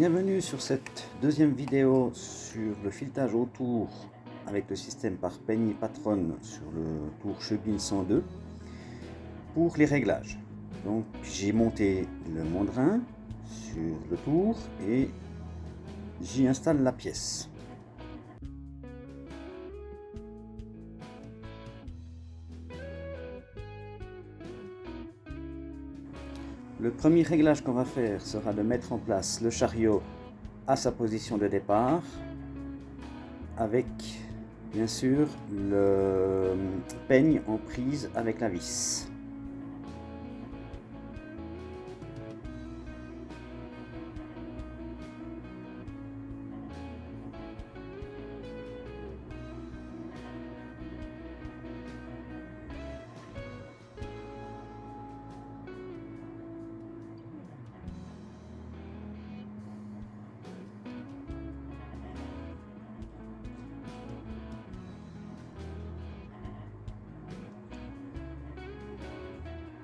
Bienvenue sur cette deuxième vidéo sur le filetage autour avec le système par Penny Patron sur le tour Chebin 102 pour les réglages. Donc j'ai monté le mandrin sur le tour et j'y installe la pièce. Le premier réglage qu'on va faire sera de mettre en place le chariot à sa position de départ avec bien sûr le peigne en prise avec la vis.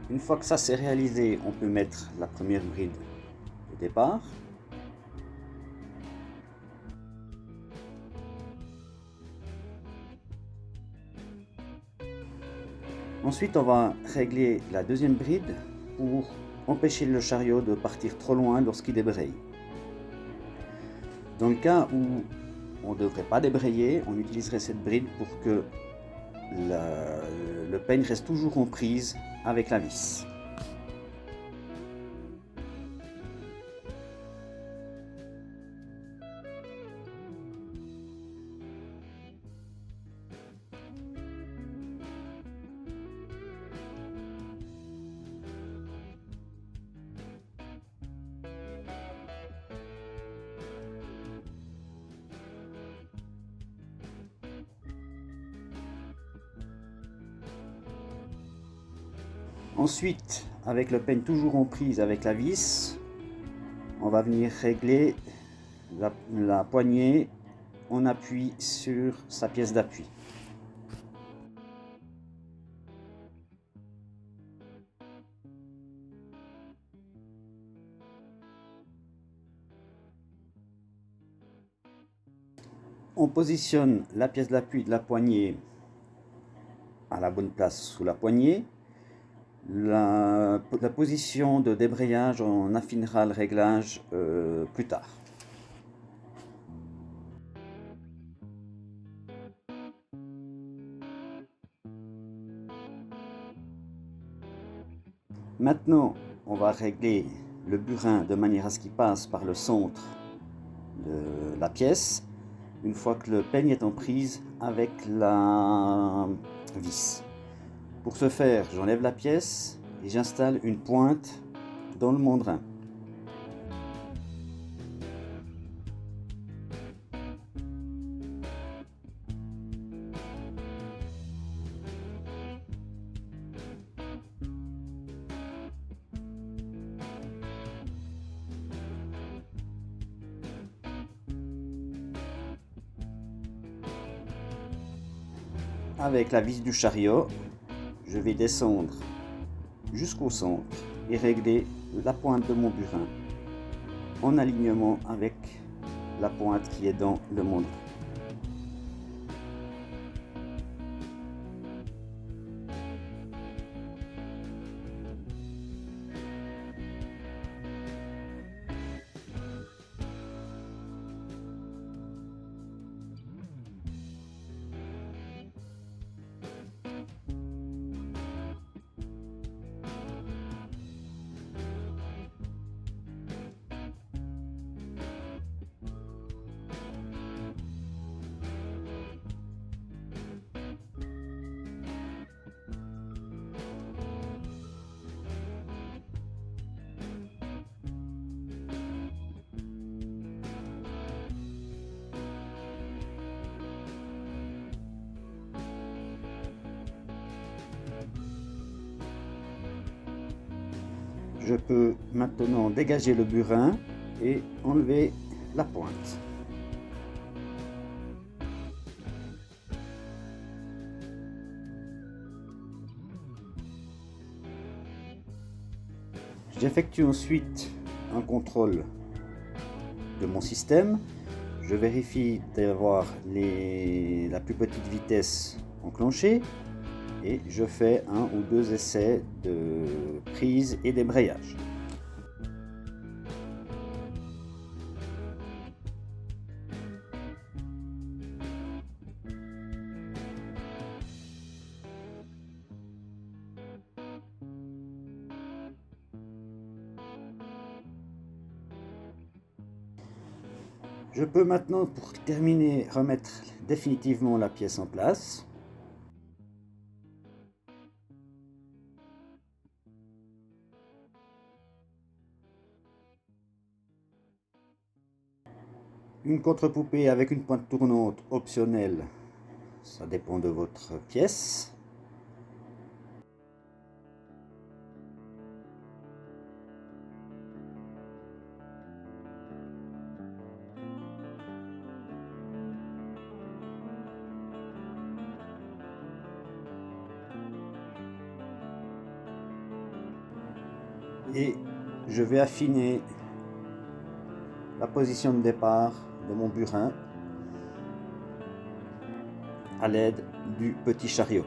Une fois que ça c'est réalisé, on peut mettre la première bride au départ. Ensuite, on va régler la deuxième bride pour empêcher le chariot de partir trop loin lorsqu'il débraye. Dans le cas où on ne devrait pas débrayer, on utiliserait cette bride pour que le peigne reste toujours en prise avec la vis. Ensuite, avec le peigne toujours en prise avec la vis, on va venir régler la poignée en appui sur sa pièce d'appui. On positionne la pièce d'appui de la poignée à la bonne place sous la poignée. La position de débrayage, on affinera le réglage plus tard. Maintenant, on va régler le burin de manière à ce qu'il passe par le centre de la pièce, une fois que le peigne est en prise avec la vis. Pour ce faire, j'enlève la pièce et j'installe une pointe dans le mandrin. Avec la vis du chariot, je vais descendre jusqu'au centre et régler la pointe de mon burin en alignement avec la pointe qui est dans le mandrin. Je peux maintenant dégager le burin et enlever la pointe. J'effectue ensuite un contrôle de mon système. Je vérifie d'avoir la plus petite vitesse enclenchée et je fais 1 ou 2 essais de prise et débrayage. Je peux maintenant, pour terminer, remettre définitivement la pièce en place. Une contre-poupée avec une pointe tournante optionnelle, ça dépend de votre pièce. Et je vais affiner la position de départ de mon burin à l'aide du petit chariot.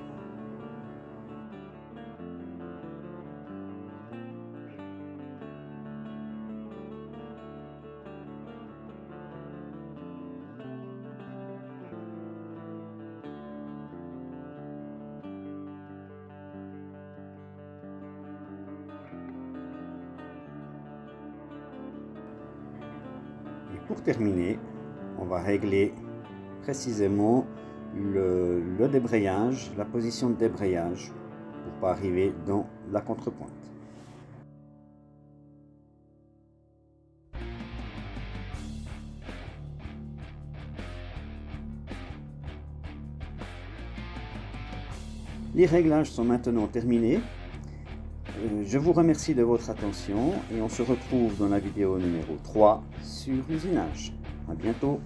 Et pour terminer, on va régler précisément le débrayage, la position de débrayage pour ne pas arriver dans la contrepointe. Les réglages sont maintenant terminés. Je vous remercie de votre attention et on se retrouve dans la vidéo numéro 3 sur l'usinage. À bientôt.